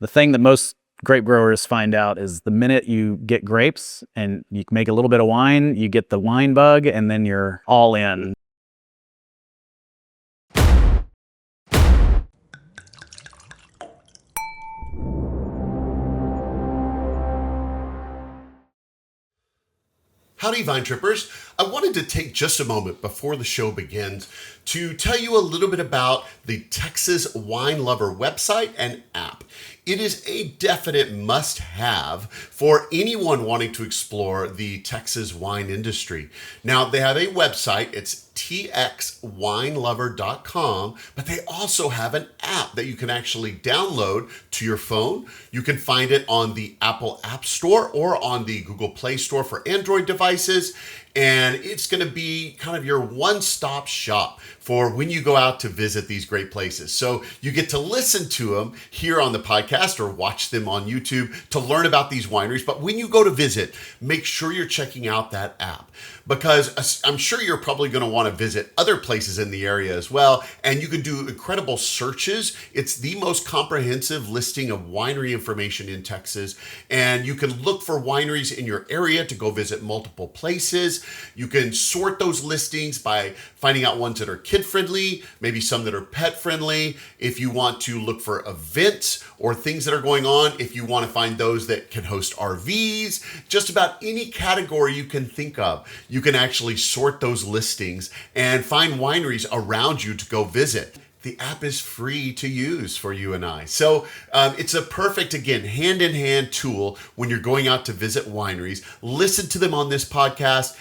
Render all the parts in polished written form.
The thing that most grape growers find out is the minute you get grapes and you make a little bit of wine, you get the wine bug, and then you're all in. Howdy, Vine Trippers. I wanted to take just a moment before the show begins to tell you a little bit about the Texas Wine Lover website and app. It is a definite must-have for anyone wanting to explore the Texas wine industry. Now, they have a website. It's txwinelover.com, but they also have an app that you can actually download to your phone. You can find it on the Apple App Store or on the Google Play Store for Android devices. And it's going to be kind of your one-stop shop for when you go out to visit these great places. So you get to listen to them here on the podcast or watch them on YouTube to learn about these wineries. But when you go to visit, make sure you're checking out that app, because I'm sure you're probably going to want to visit other places in the area as well. And you can do incredible searches. It's the most comprehensive listing of winery information in Texas. And you can look for wineries in your area to go visit multiple places. You can sort those listings by finding out ones that are kid-friendly, maybe some that are pet-friendly. If you want to look for events or things that are going on, if you want to find those that can host RVs, just about any category you can think of, you can actually sort those listings and find wineries around you to go visit. The app is free to use for you and I. So it's a perfect, again, hand-in-hand tool when you're going out to visit wineries. Listen to them on this podcast,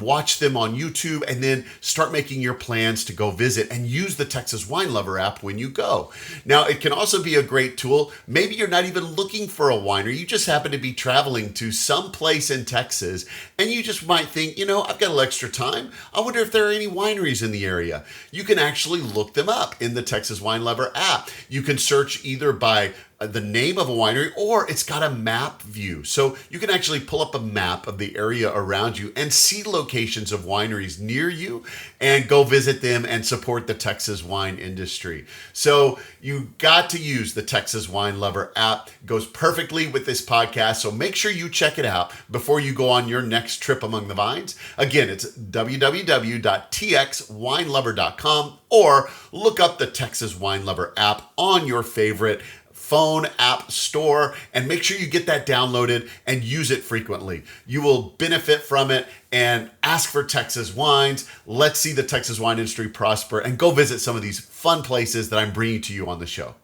watch them on YouTube, and then start making your plans to go visit and use the Texas Wine Lover app when you go. Now, it can also be a great tool. Maybe you're not even looking for a winery. You just happen to be traveling to some place in Texas, and you just might think, I've got a little extra time. I wonder if there are any wineries in the area. You can actually look them up in the Texas Wine Lover app. You can search either by the name of a winery, or it's got a map view. So you can actually pull up a map of the area around you and see locations of wineries near you and go visit them and support the Texas wine industry. So you got to use the Texas Wine Lover app. It goes perfectly with this podcast. So make sure you check it out before you go on your next trip among the vines. Again, it's www.txwinelover.com, or look up the Texas Wine Lover app on your favorite phone app store and make sure you get that downloaded and use it frequently. You will benefit from it, and ask for Texas wines. Let's see the Texas wine industry prosper and go visit some of these fun places that I'm bringing to you on the show.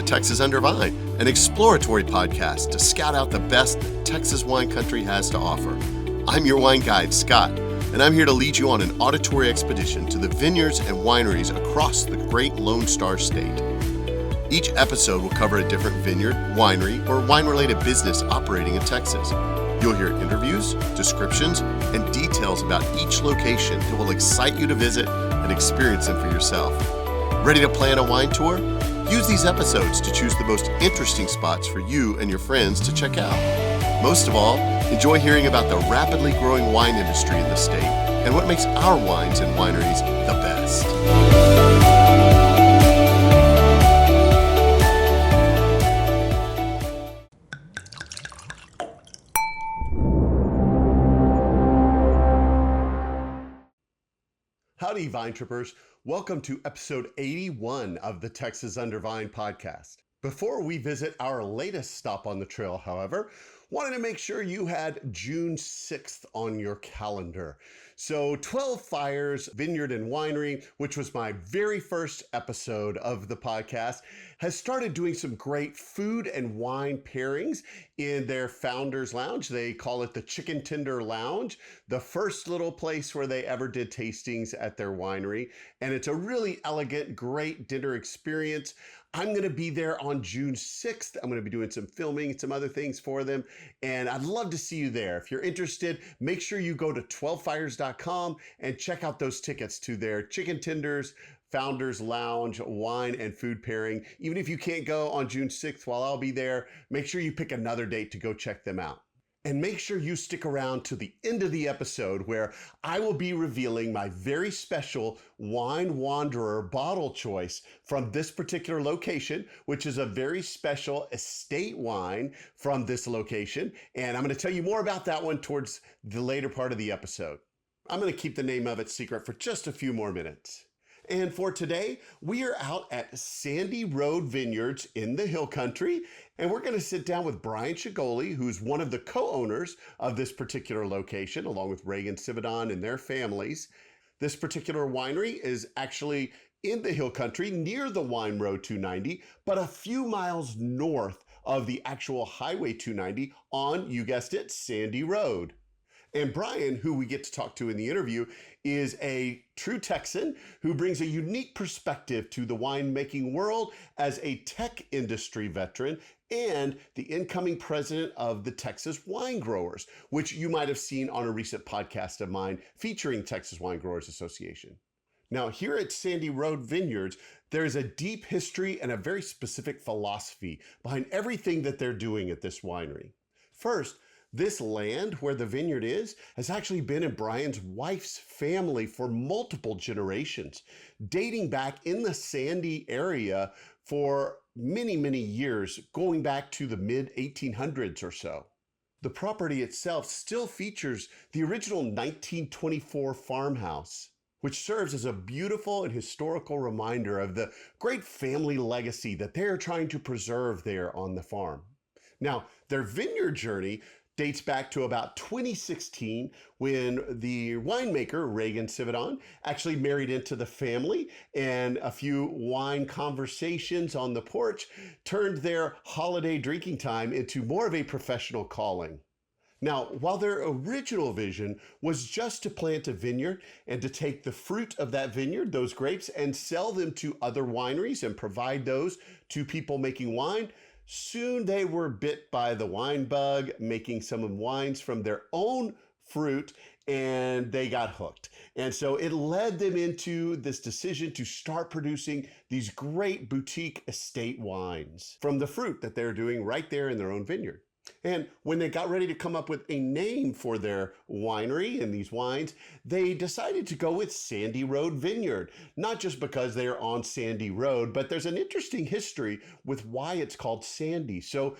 Texas Under Vine, an exploratory podcast to scout out the best that Texas wine country has to offer. I'm your wine guide, Scott, and I'm here to lead you on an auditory expedition to the vineyards and wineries across the great Lone Star State. Each episode will cover a different vineyard, winery, or wine-related business operating in Texas. You'll hear interviews, descriptions, and details about each location that will excite you to visit and experience them for yourself. Ready to plan a wine tour? Use these episodes to choose the most interesting spots for you and your friends to check out. Most of all, enjoy hearing about the rapidly growing wine industry in the state and what makes our wines and wineries the best. Howdy, Vine Trippers. Welcome to episode 81 of the Texas Under Vine podcast. Before we visit our latest stop on the trail, however, wanted to make sure you had June 6th on your calendar. So 12 Fires Vineyard and Winery, which was my very first episode of the podcast, has started doing some great food and wine pairings in their Founders Lounge. They call it the Chicken Tender Lounge, the first little place where they ever did tastings at their winery. And it's a really elegant, great dinner experience. I'm going to be there on June 6th. I'm going to be doing some filming and some other things for them, and I'd love to see you there. If you're interested, make sure you go to 12fires.com and check out those tickets to their chicken tenders, Founders Lounge wine and food pairing. Even if you can't go on June 6th while I'll be there, make sure you pick another date to go check them out. And make sure you stick around to the end of the episode where I will be revealing my very special Wine Wanderer bottle choice from this particular location, which is a very special estate wine from this location. And I'm going to tell you more about that one towards the later part of the episode. I'm going to keep the name of it secret for just a few more minutes. And for today, we are out at Sandy Road Vineyards in the Hill Country, and we're going to sit down with Bryan Chagoly, who's one of the co-owners of this particular location, along with Reagan Cividon and their families. This particular winery is actually in the Hill Country near the Wine Road 290, but a few miles north of the actual Highway 290 on, you guessed it, Sandy Road. And Bryan, who we get to talk to in the interview, is a true Texan who brings a unique perspective to the winemaking world as a tech industry veteran and the incoming president of the Texas Wine Growers, which you might have seen on a recent podcast of mine featuring Texas Wine Growers Association. Now, here at Sandy Road Vineyards, there is a deep history and a very specific philosophy behind everything that they're doing at this winery. First, this land where the vineyard is has actually been in Bryan's wife's family for multiple generations, dating back in the Sandy area for many, many years, going back to the mid-1800s or so. The property itself still features the original 1924 farmhouse, which serves as a beautiful and historical reminder of the great family legacy that they're trying to preserve there on the farm. Now, their vineyard journey dates back to about 2016 when the winemaker, Reagan Cividon, actually married into the family, and a few wine conversations on the porch turned their holiday drinking time into more of a professional calling. Now, while their original vision was just to plant a vineyard and to take the fruit of that vineyard, those grapes, and sell them to other wineries and provide those to people making wine, soon they were bit by the wine bug, making some wines from their own fruit, and they got hooked. And so it led them into this decision to start producing these great boutique estate wines from the fruit that they're doing right there in their own vineyard. And when they got ready to come up with a name for their winery and these wines, they decided to go with Sandy Road Vineyard, not just because they are on Sandy Road, but there's an interesting history with why it's called Sandy. So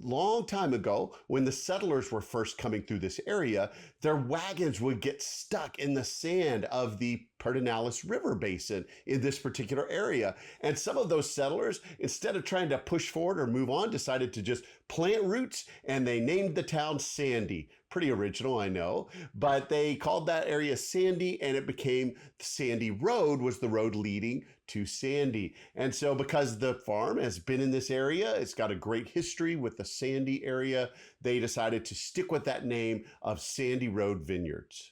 long time ago, when the settlers were first coming through this area, their wagons would get stuck in the sand of the Pedernales River Basin in this particular area. And some of those settlers, instead of trying to push forward or move on, decided to just plant roots, and they named the town Sandy. Pretty original, I know, but they called that area Sandy, and it became Sandy Road was the road leading to Sandy. And so because the farm has been in this area, it's got a great history with the Sandy area, they decided to stick with that name of Sandy Road Vineyards.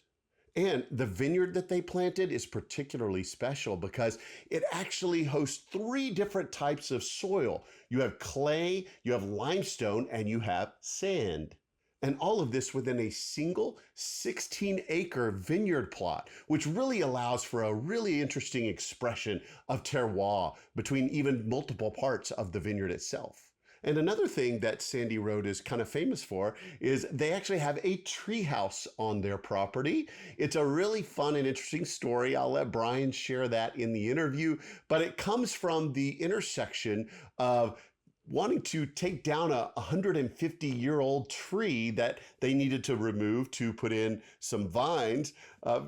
And the vineyard that they planted is particularly special because it actually hosts 3 different types of soil. You have clay, you have limestone, and you have sand. And all of this within a single 16-acre vineyard plot, which really allows for a really interesting expression of terroir between even multiple parts of the vineyard itself. And another thing that Sandy Road is kind of famous for is they actually have a treehouse on their property. It's a really fun and interesting story. I'll let Bryan share that in the interview, but it comes from the intersection of wanting to take down a 150-year-old tree that they needed to remove to put in some vines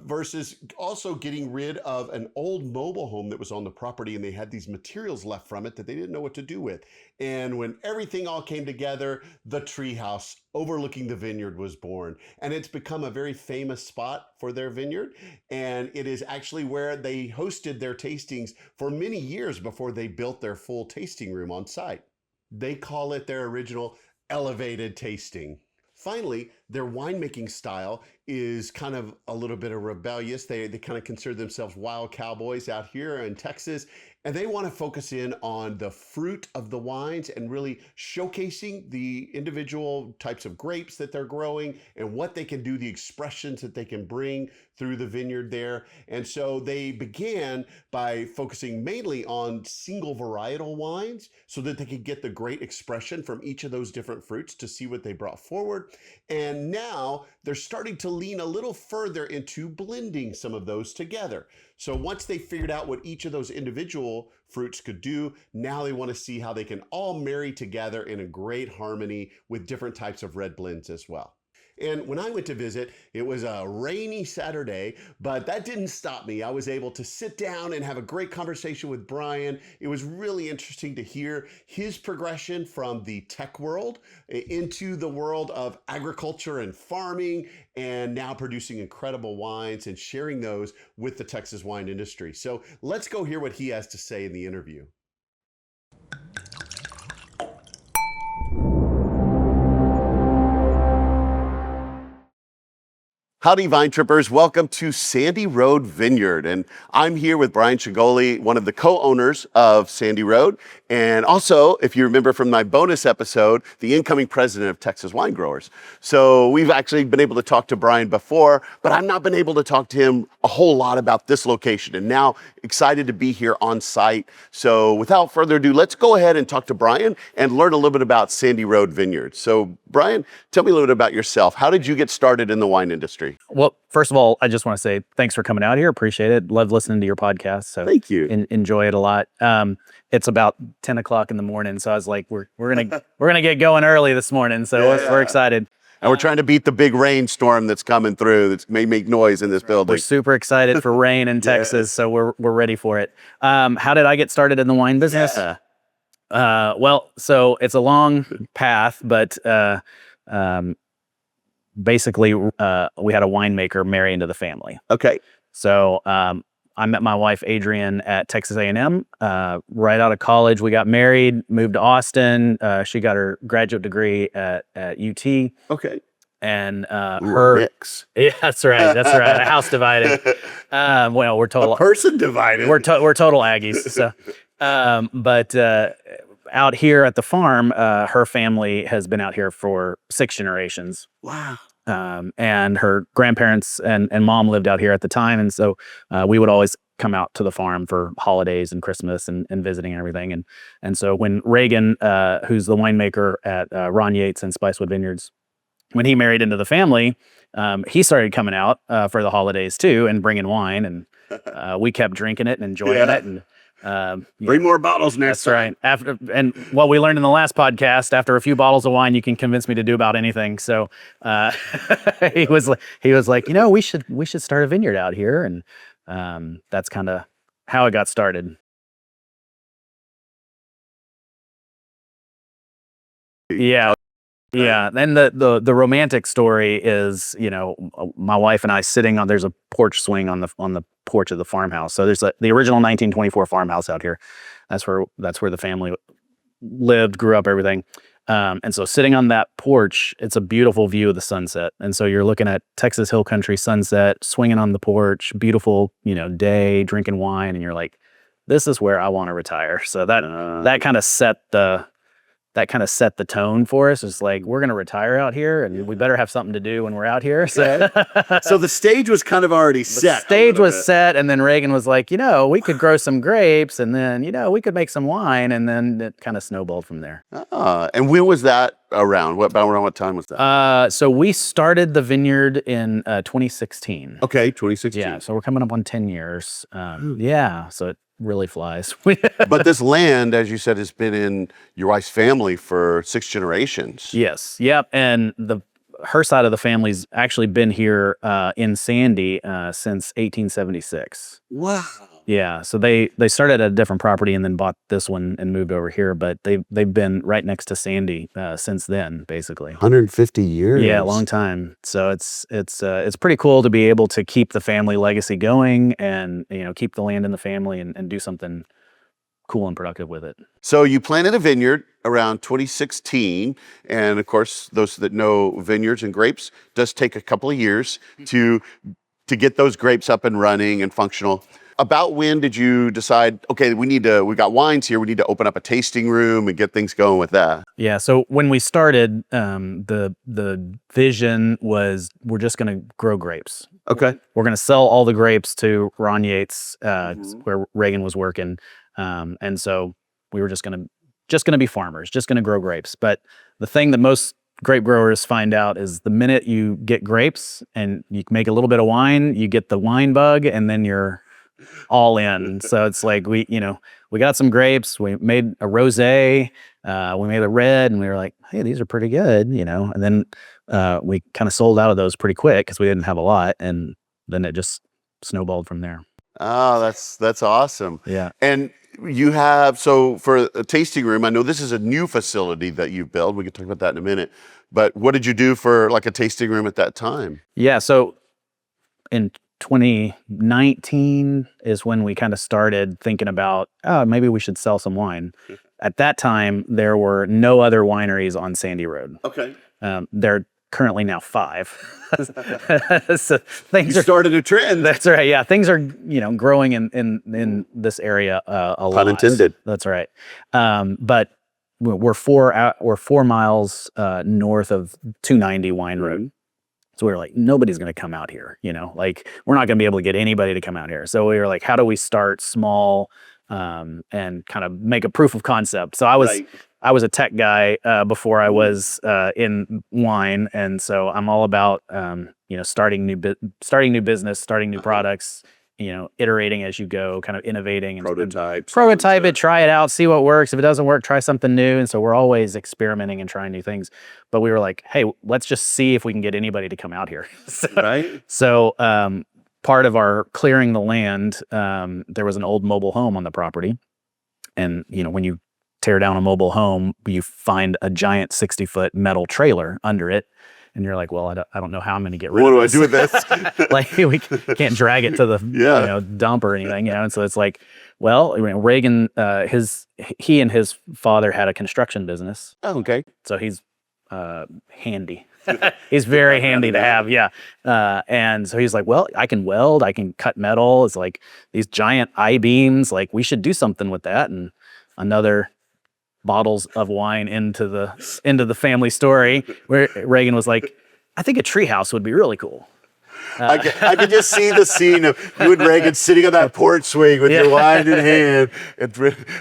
versus also getting rid of an old mobile home that was on the property, and they had these materials left from it that they didn't know what to do with. And when everything all came together, the treehouse overlooking the vineyard was born. And it's become a very famous spot for their vineyard. And it is actually where they hosted their tastings for many years before they built their full tasting room on site. They call it their original elevated tasting. Finally, their winemaking style is kind of a little bit of rebellious. They kind of consider themselves wild cowboys out here in Texas, and they want to focus in on the fruit of the wines and really showcasing the individual types of grapes that they're growing and what they can do, the expressions that they can bring through the vineyard there. And so they began by focusing mainly on single varietal wines so that they could get the great expression from each of those different fruits to see what they brought forward. And now they're starting to lean a little further into blending some of those together. So once they figured out what each of those individual fruits could do, now they want to see how they can all marry together in a great harmony with different types of red blends as well. And when I went to visit, it was a rainy Saturday, but that didn't stop me. I was able to sit down and have a great conversation with Bryan. It was really interesting to hear his progression from the tech world into the world of agriculture and farming, and now producing incredible wines and sharing those with the Texas wine industry. So let's go hear what he has to say in the interview. Howdy, Vine Trippers. Welcome to Sandy Road Vineyard. And I'm here with Bryan Chagoly, one of the co-owners of Sandy Road. And also, if you remember from my bonus episode, the incoming president of Texas Wine Growers. So we've actually been able to talk to Bryan before, but I've not been able to talk to him a whole lot about this location. And now excited to be here on site. So without further ado, let's go ahead and talk to Bryan and learn a little bit about Sandy Road Vineyards. So Bryan, tell me a little bit about yourself. How did you get started in the wine industry? Well, first of all, I just want to say thanks for coming out here. Appreciate it. Love listening to your podcast. So thank you. Enjoy it a lot. It's about 10 o'clock in the morning, so I was like, we're gonna get going early this morning. So we're excited. And we're trying to beat the big rainstorm that's coming through that may make noise in this building. We're super excited for rain in Texas, so we're ready for it. How did I get started in the wine business? Well, so it's a long path, but basically, we had a winemaker marry into the family. Okay. So I met my wife, Adrienne, at Texas A&M. Right out of college, we got married, moved to Austin. She got her graduate degree at UT. Okay. And mix. Yeah, that's right. That's right. A house divided. Well, we're total. A person divided. We're total Aggies. So, but out here at the farm, her family has been out here for 6 generations. Wow. And her grandparents and mom lived out here at the time. And so we would always come out to the farm for holidays and Christmas and visiting and everything. And so when Reagan, who's the winemaker at Ron Yates and Spicewood Vineyards, when he married into the family, he started coming out for the holidays too and bringing wine. And we kept drinking it and enjoying it. And bring more bottles next time. That's right. And what we learned in the last podcast, after a few bottles of wine, you can convince me to do about anything. So he was like, we should start a vineyard out here, and that's kind of how it got started. Yeah. Yeah. Then the romantic story is, my wife and I sitting on, there's a porch swing on the porch of the farmhouse. So there's the original 1924 farmhouse out here. That's where the family lived, grew up, everything. And so sitting on that porch, it's a beautiful view of the sunset. And so you're looking at Texas Hill Country sunset, swinging on the porch, beautiful, day, drinking wine. And you're like, this is where I want to retire. So that kind of set the tone for us. It's like, we're going to retire out here and we better have something to do when we're out here. So, so the stage was kind of already set. The stage was set. And then Reagan was like, we could grow some grapes and then, we could make some wine. And then it kind of snowballed from there. And when was that around? Around what time was that? So we started the vineyard in 2016. Okay, 2016. Yeah, so we're coming up on 10 years. So it really flies. But this land, as you said, has been in your wife's family for 6 generations. Yes. Yep. And her side of the family's actually been here in Sandy since 1876. Wow. Yeah. So they started at a different property and then bought this one and moved over here. But they've been right next to Sandy since then, basically. 150 years. Yeah, a long time. So it's pretty cool to be able to keep the family legacy going and keep the land in the family and do something cool and productive with it. So you planted a vineyard around 2016, and of course, those that know vineyards and grapes, does take a couple of years to to get those grapes up and running and functional. About when did you decide, okay, we got wines here, we need to open up a tasting room and get things going with that? Yeah. So when we started, the vision was we're just going to grow grapes. Okay. We're going to sell all the grapes to Ron Yates, where Reagan was working, and so we were just going to be farmers, just going to grow grapes. But the thing that most grape growers find out is the minute you get grapes and you make a little bit of wine, you get the wine bug, and then you're all in. So it's like we got some grapes, we made a rosé, we made a red, and we were like, hey, these are pretty good, and then we kind of sold out of those pretty quick because we didn't have a lot, and then it just snowballed from there. Oh, that's awesome. Yeah. And you have, so for a tasting room, I know this is a new facility that you've built. We can talk about that in a minute. But what did you do for like a tasting room at that time? Yeah. So in 2019 is when we kind of started thinking about, oh, maybe we should sell some wine. At that time, there were no other wineries on Sandy Road. Okay. There are currently now 5. So things You started a trend. That's right. Yeah, things are growing in this area a lot. Pun intended. That's right. But we're 4 miles north of 290 Wine Road. So we were like, nobody's going to come out here, like we're not going to be able to get anybody to come out here. So we were like, how do we start small and kind of make a proof of concept? So I was a tech guy before I was in wine, and so I'm all about starting new business, starting new products, iterating as you go, kind of innovating and prototype it, try it out, see what works. If it doesn't work, try something new. And so we're always experimenting and trying new things. But we were like, hey, let's just see if we can get anybody to come out here. So part of our clearing the land, there was an old mobile home on the property. And, when you tear down a mobile home, you find a giant 60-foot metal trailer under it. And you're like, well, I don't know how I'm going to get rid of this. What do I do with this? Like, we can't drag it to the dump or anything, And so it's like, well, Reagan, he and his father had a construction business. Oh, okay. So he's handy. He's very handy to have, yeah. And so he's like, well, I can weld, I can cut metal. It's like these giant I-beams. Like, we should do something with that. And another bottles of wine into the family story, where Reagan was like, I think a treehouse would be really cool. I could just see the scene of you and Reagan sitting on that porch swing with your wine in hand, and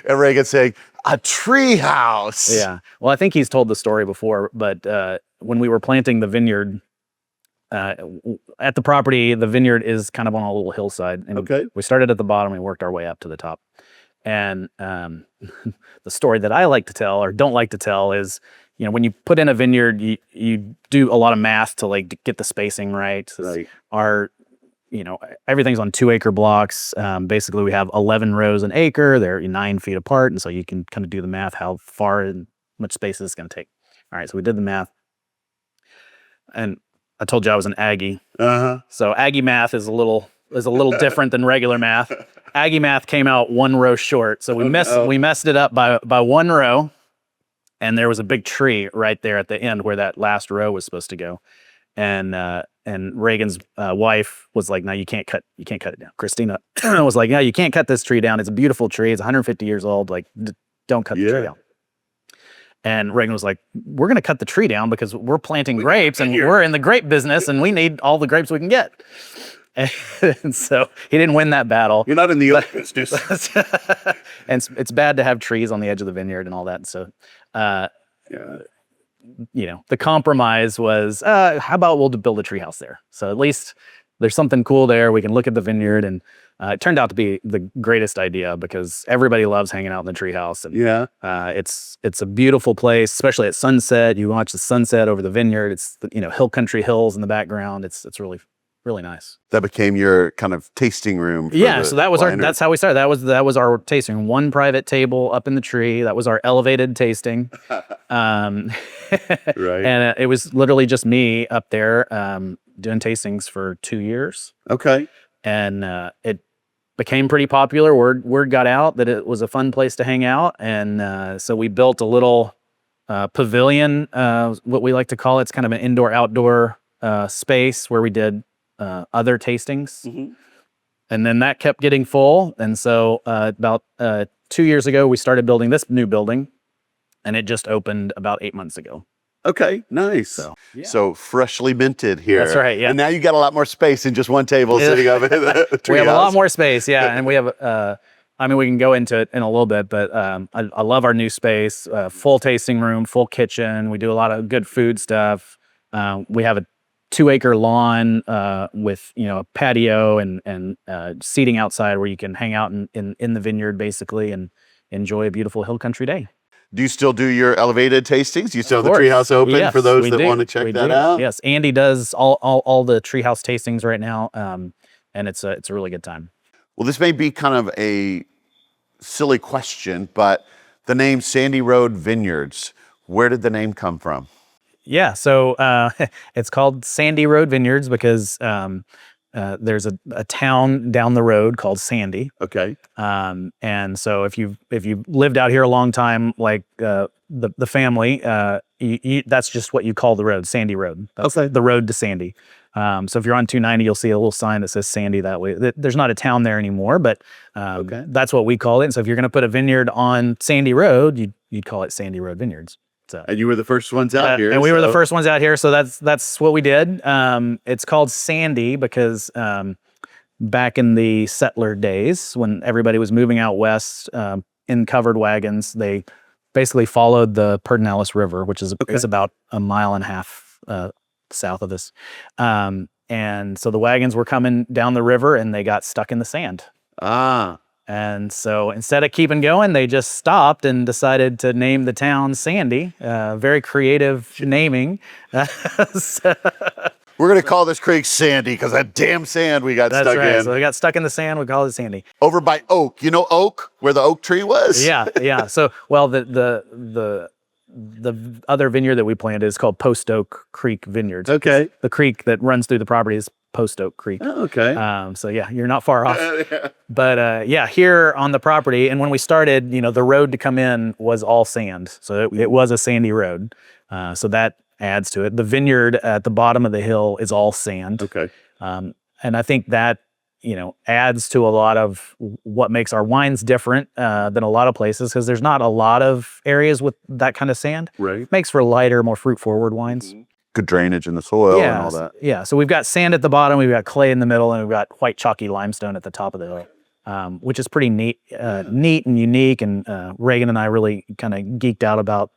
Reagan saying, a treehouse. Yeah. Well, I think he's told the story before, but when we were planting the vineyard at the property, the vineyard is kind of on a little hillside. And we started at the bottom, we worked our way up to the top. And the story that I like to tell or don't like to tell is, when you put in a vineyard, you do a lot of math to like get the spacing right. Our, everything's on 2-acre blocks. Basically, we have 11 rows an acre. They're 9 feet apart, and so you can kind of do the math how far and much space it's going to take. All right, so we did the math, and I told you I was an Aggie. So Aggie math is a little different than regular math. Aggie math came out 1 row short, so we messed it up by 1 row, and there was a big tree right there at the end where that last row was supposed to go, and Reagan's wife was like, "No, you can't cut it down." Christina was like, "No, you can't cut this tree down. It's a beautiful tree. It's 150 years old. Like, don't cut the tree down." And Reagan was like, "We're going to cut the tree down because we're planting grapes and we're in the grape business and we need all the grapes we can get." And so he didn't win that battle. You're not in the oak business. And it's bad to have trees on the edge of the vineyard and all that. So, the compromise was, how about we'll build a treehouse there? So at least there's something cool there. We can look at the vineyard, and it turned out to be the greatest idea because everybody loves hanging out in the treehouse. And it's a beautiful place, especially at sunset. You watch the sunset over the vineyard. It's hill country hills in the background. It's really nice. That became your kind of tasting room. So that was that's how we started. That was our tasting room. 1 private table up in the tree. That was our elevated tasting. And it was literally just me up there doing tastings for 2 years. Okay. And it became pretty popular. Word got out that it was a fun place to hang out. And so we built a little pavilion, what we like to call it. It's kind of an indoor-outdoor space where we did other tastings. And then that kept getting full. And so about 2 years ago, we started building this new building, and it just opened about 8 months ago. Okay, nice. So freshly minted here. That's right, yeah. And now you got a lot more space than just one table sitting over in the treehouse. We have a lot more space, yeah. And we have, I mean, we can go into it in a little bit, but I love our new space, full tasting room, full kitchen. We do a lot of good food stuff. We have a 2-acre lawn with, you know, a patio and seating outside where you can hang out in the vineyard basically and enjoy a beautiful hill country day. Do you still do your elevated tastings? Do you still have the course. treehouse open Yes, for those we that do. want to check We that do. out? Yes, Andy does all the treehouse tastings right now, and it's a really good time. Well, this may be kind of a silly question, but the name Sandy Road Vineyards, where did the name come from? Yeah, so it's called Sandy Road Vineyards because there's a town down the road called Sandy. Okay. And so if you've lived out here a long time, like the family, that's just what you call the road, Sandy Road. That's the road to Sandy. So if you're on 290, you'll see a little sign that says Sandy that way. There's not a town there anymore, but that's what we call it. And so if you're going to put a vineyard on Sandy Road, you'd call it Sandy Road Vineyards. So, And you were the first ones out here. and we were the first ones out here, so that's what we did. It's called Sandy because back in the settler days, when everybody was moving out west in covered wagons, they basically followed the Pedernales River, which is about 1.5 miles south of us. And so the wagons were coming down the river, and they got stuck in the sand. And so instead of keeping going, they just stopped and decided to name the town Sandy. Very creative naming. We're going to call this creek Sandy because that damn sand we got stuck in. So they got stuck in the sand. We call it Sandy. Over by Oak. You know Oak, where the oak tree was? Yeah. So, well, the other vineyard that we planted is called Post Oak Creek Vineyards. Okay. The creek that runs through the property is Post Oak Creek. Oh, okay. So yeah, you're not far off. But yeah, here on the property, and when we started, you know, the road to come in was all sand. So it was a sandy road. So that adds to it. The vineyard at the bottom of the hill is all sand. Okay. And I think that, you know, adds to a lot of what makes our wines different than a lot of places, because there's not a lot of areas with that kind of sand. Right. Makes for lighter, more fruit-forward wines. Good drainage in the soil and all that. Yeah, so we've got sand at the bottom, we've got clay in the middle, and we've got white chalky limestone at the top of the hill, which is pretty neat and unique. And Reagan and I really kind of geeked out about,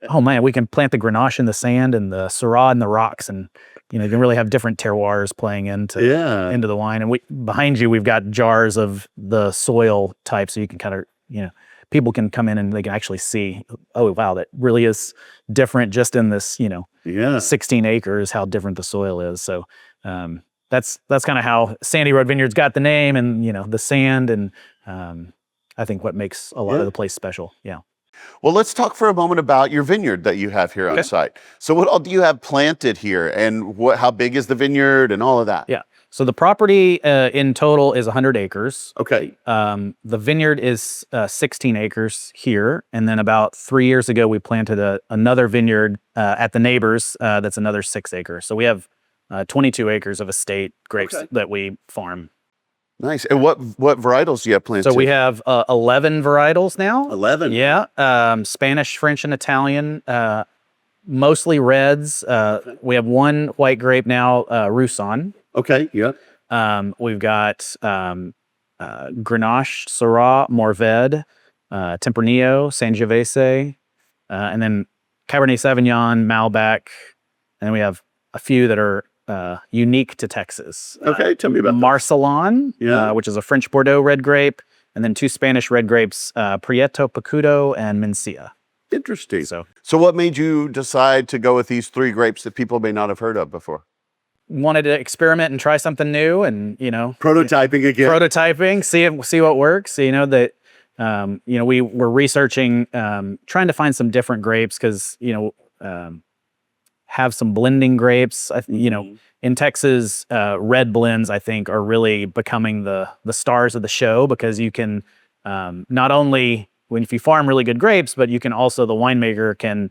oh man, we can plant the Grenache in the sand and the Syrah in the rocks, and you know, you can really have different terroirs playing into the wine. And behind you, we've got jars of the soil type, so you can kind of, you know, people can come in and they can actually see, oh wow, that really is different just in this, you know, 16 acres, how different the soil is. So that's kind of how Sandy Road Vineyards got the name, and you know, the sand, and I think what makes a lot of the place special. Yeah. Well, let's talk for a moment about your vineyard that you have here on site. So what all do you have planted here, and how big is the vineyard and all of that? Yeah. So the property in total is 100 acres. Okay. The vineyard is 16 acres here. And then about 3 years ago, we planted another vineyard at the neighbors that's another 6 acres. So we have 22 acres of estate grapes that we farm. Nice. And what varietals do you have planted? So we have 11 varietals now. 11? Yeah. Spanish, French, and Italian. Mostly reds. We have one white grape now, Roussan. Okay, yeah. We've got Grenache, Syrah, Mourvèdre, Tempranillo, Sangiovese, and then Cabernet Sauvignon, Malbec, and then we have a few that are unique to Texas. Okay, tell me about Marcelon, which is a French Bordeaux red grape, and then 2 Spanish red grapes, Prieto, Picudo, and Mencia. Interesting. So what made you decide to go with these 3 grapes that people may not have heard of before? Wanted to experiment and try something new, and you know, prototyping again. Prototyping, see what works. You know that, you know, we were researching, trying to find some different grapes, because you know, have some blending grapes. You know, in Texas, red blends I think are really becoming the stars of the show, because you can not only if you farm really good grapes, but you can also, the winemaker can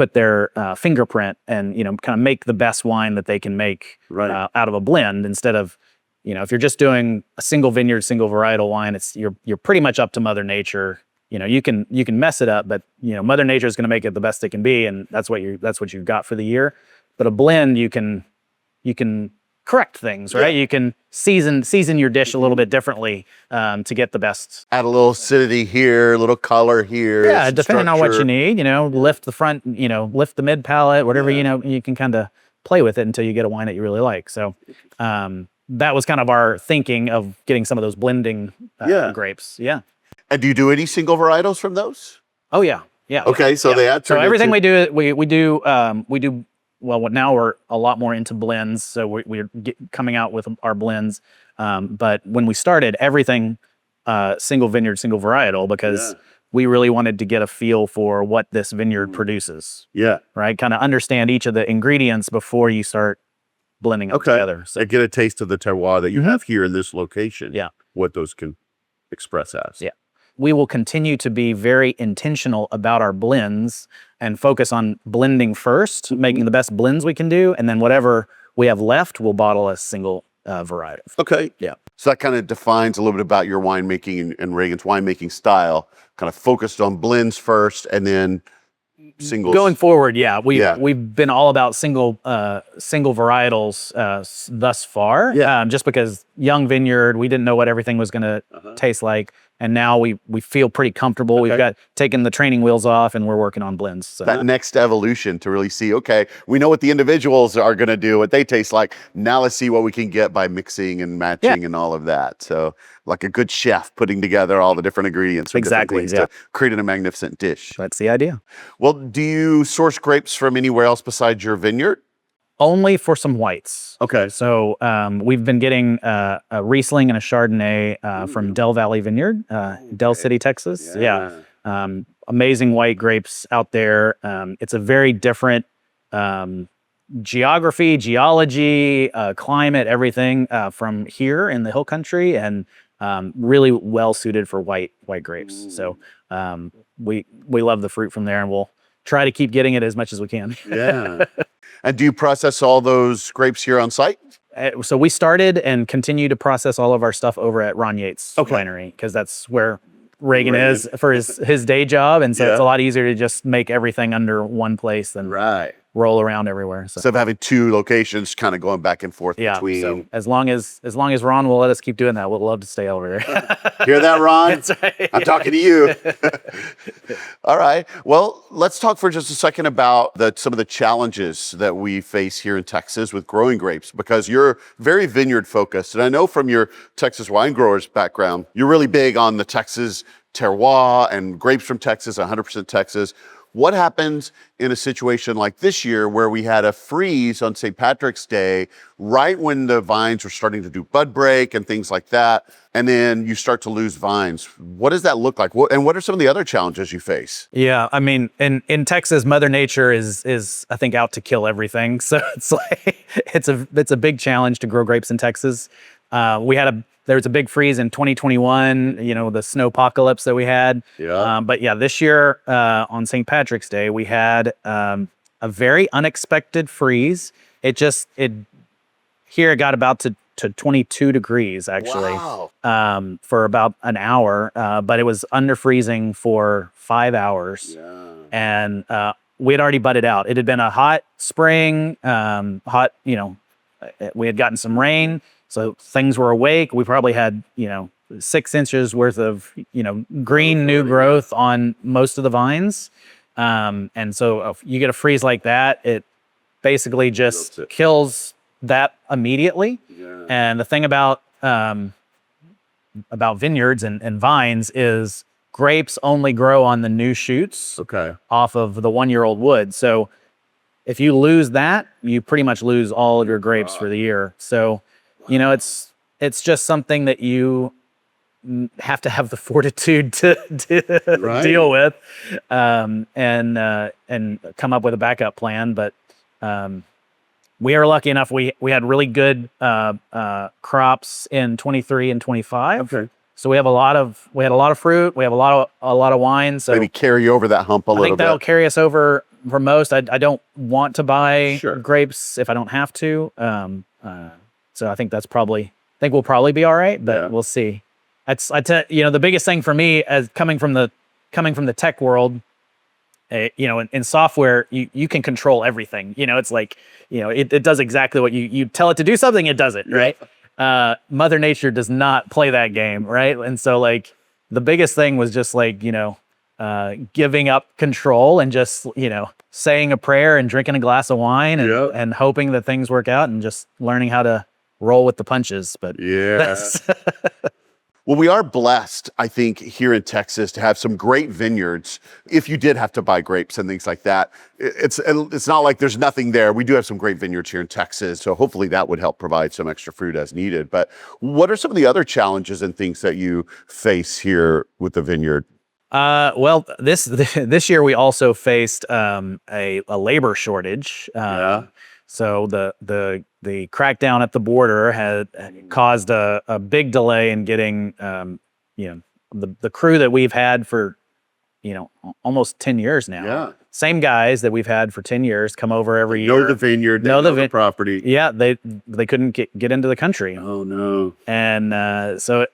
put their fingerprint and, you know, kind of make the best wine that they can make out of a blend instead of, you know, if you're just doing a single vineyard, single varietal wine, you're pretty much up to Mother Nature. You know, you can mess it up, but you know, Mother Nature is going to make it the best it can be, and that's what you've got for the year. But a blend, you can correct things, right? You can season your dish a little bit differently to get the best. Add a little acidity here, a little color here. Yeah, depending on what you need, you know, lift the front, you know, lift the mid palate, whatever, you know, you can kind of play with it until you get a wine that you really like. So that was kind of our thinking of getting some of those blending grapes. Yeah. And do you do any single varietals from those? Oh yeah. Yeah. Okay. So they add. So everything we do, we do. Well, now we're a lot more into blends, so we're coming out with our blends. But when we started, everything single vineyard, single varietal, because we really wanted to get a feel for what this vineyard produces. Yeah. Right. Kind of understand each of the ingredients before you start blending them together. So get a taste of the terroir that you have here in this location. Yeah. What those can express as. Yeah. We will continue to be very intentional about our blends and focus on blending first, making the best blends we can do, and then whatever we have left, we'll bottle as single varietal. Okay. Yeah. So that kind of defines a little bit about your winemaking and Reagan's winemaking style, kind of focused on blends first and then singles. Going forward, we've been all about single varietals thus far. Just because young vineyard, we didn't know what everything was going to taste like, and now we feel pretty comfortable. We've got taken the training wheels off, and we're working on blends. So. That next evolution to really see, okay, we know what the individuals are going to do, what they taste like. Now let's see what we can get by mixing and matching and all of that. So, like a good chef putting together all the different ingredients, to create a magnificent dish. That's the idea. Well, do you source grapes from anywhere else besides your vineyard? Only for some whites. Okay. So we've been getting a Riesling and a Chardonnay from Del Valley Vineyard, Del City, Texas. Amazing white grapes out there. It's a very different geography, geology, climate, everything from here in the hill country, and really well suited for white grapes. So we love the fruit from there, and we'll try to keep getting it as much as we can. Yeah. And do you process all those grapes here on site? So we started and continue to process all of our stuff over at Ron Yates Winery, because that's where Reagan is for his day job. And so it's a lot easier to just make everything under one place than roll around everywhere. So instead of having two locations kind of going back and forth between. So as long as Ron will let us keep doing that, we'll love to stay over there. Hear that, Ron? That's right. I'm talking to you. All right. Well, let's talk for just a second about some of the challenges that we face here in Texas with growing grapes, because you're very vineyard focused. And I know from your Texas wine growers background, you're really big on the Texas terroir and grapes from Texas, 100% Texas. What happens in a situation like this year where we had a freeze on St. Patrick's Day, right when the vines were starting to do bud break and things like that, and then you start to lose vines? What does that look like? And what are some of the other challenges you face? Yeah, I mean, in Texas, Mother Nature is I think out to kill everything. So it's like it's a big challenge to grow grapes in Texas. There was a big freeze in 2021, you know, the snowpocalypse that we had. But this year on St. Patrick's Day, we had a very unexpected freeze. It got about to 22 degrees actually for about an hour, but it was under freezing for 5 hours. And we had already budded out. It had been a hot spring, we had gotten some rain. So things were awake. We probably had, 6 inches worth of, green new growth on most of the vines. And so if you get a freeze like that, it basically just kills that immediately. And the thing about vineyards and vines is grapes only grow on the new shoots off of the 1-year-old wood. So if you lose that, you pretty much lose all of your grapes for the year. So it's just something that you have to have the fortitude to deal with, and come up with a backup plan. But we are lucky enough. We had really good crops in 23 and 25. Okay. So we had a lot of fruit. We have a lot of wine. So maybe carry over that hump a little bit. I think that'll carry us over for most. I don't want to buy Sure. grapes if I don't have to. So I think we'll probably be all right, but Yeah. we'll see. The biggest thing for me as coming from the tech world, in software, you can control everything. It's like, it does exactly what you tell it to do something, it does it, right? Mother Nature does not play that game, right? And so like the biggest thing was just like, giving up control and just, saying a prayer and drinking a glass of wine and, Yep. and hoping that things work out and just learning how to roll with the punches. But Yeah. that's Well, we are blessed, I think, here in Texas to have some great vineyards. If you did have to buy grapes and things like that, it's not like there's nothing there. We do have some great vineyards here in Texas, so hopefully that would help provide some extra fruit as needed. But what are some of the other challenges and things that you face here with the vineyard? well, this year we also faced a labor shortage. Yeah. So the crackdown at the border had caused a big delay in getting the crew that we've had for almost 10 years now. Yeah. Same guys that we've had for 10 years come over every year. Know the vineyard, Know know the the vin- property. Yeah, they couldn't get into the country. Oh, no. And so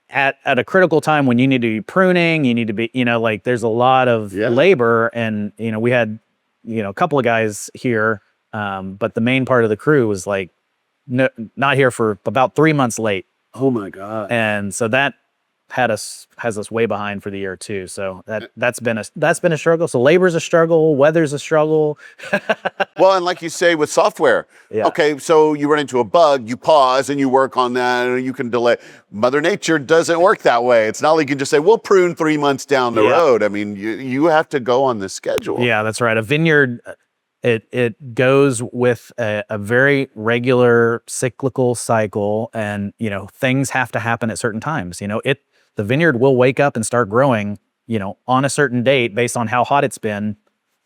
at a critical time when you need to be pruning, you need to be, like there's a lot of Yeah. labor, and we had a couple of guys here, but the main part of the crew was like not here for about 3 months late, Oh, my God. and so that has us way behind for the year too. So that's been a struggle. So labor's a struggle, weather's a struggle. Well, and like you say with software, Yeah. okay, so you run into a bug, you pause and you work on that, and you can delay. Mother Nature doesn't work that way. It's not like you can just say, we'll prune 3 months down the Yeah. road. I mean, you have to go on the schedule. Yeah, that's right. A vineyard, it goes with a very regular cyclical cycle, and things have to happen at certain times. The vineyard will wake up and start growing, on a certain date based on how hot it's been,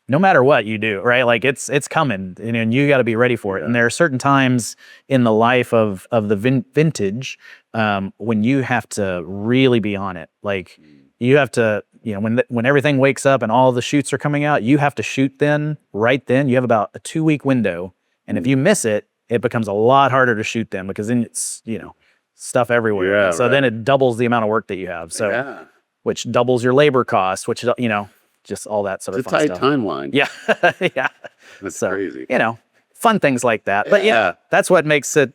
no matter what you do, right? Like it's coming, and you got to be ready for it. And there are certain times in the life of the vintage when you have to really be on it. Like you have to, when everything wakes up and all the shoots are coming out, you have to shoot right then. You have about a 2-week window, and if you miss it, it becomes a lot harder to shoot then, because then it's stuff everywhere. Yeah, So right. then it doubles the amount of work that you have. So Yeah. which doubles your labor costs, which just all that sort It's of a fun tight stuff. timeline. Yeah, yeah. That's So, crazy. Fun things like that. But Yeah. that's what makes it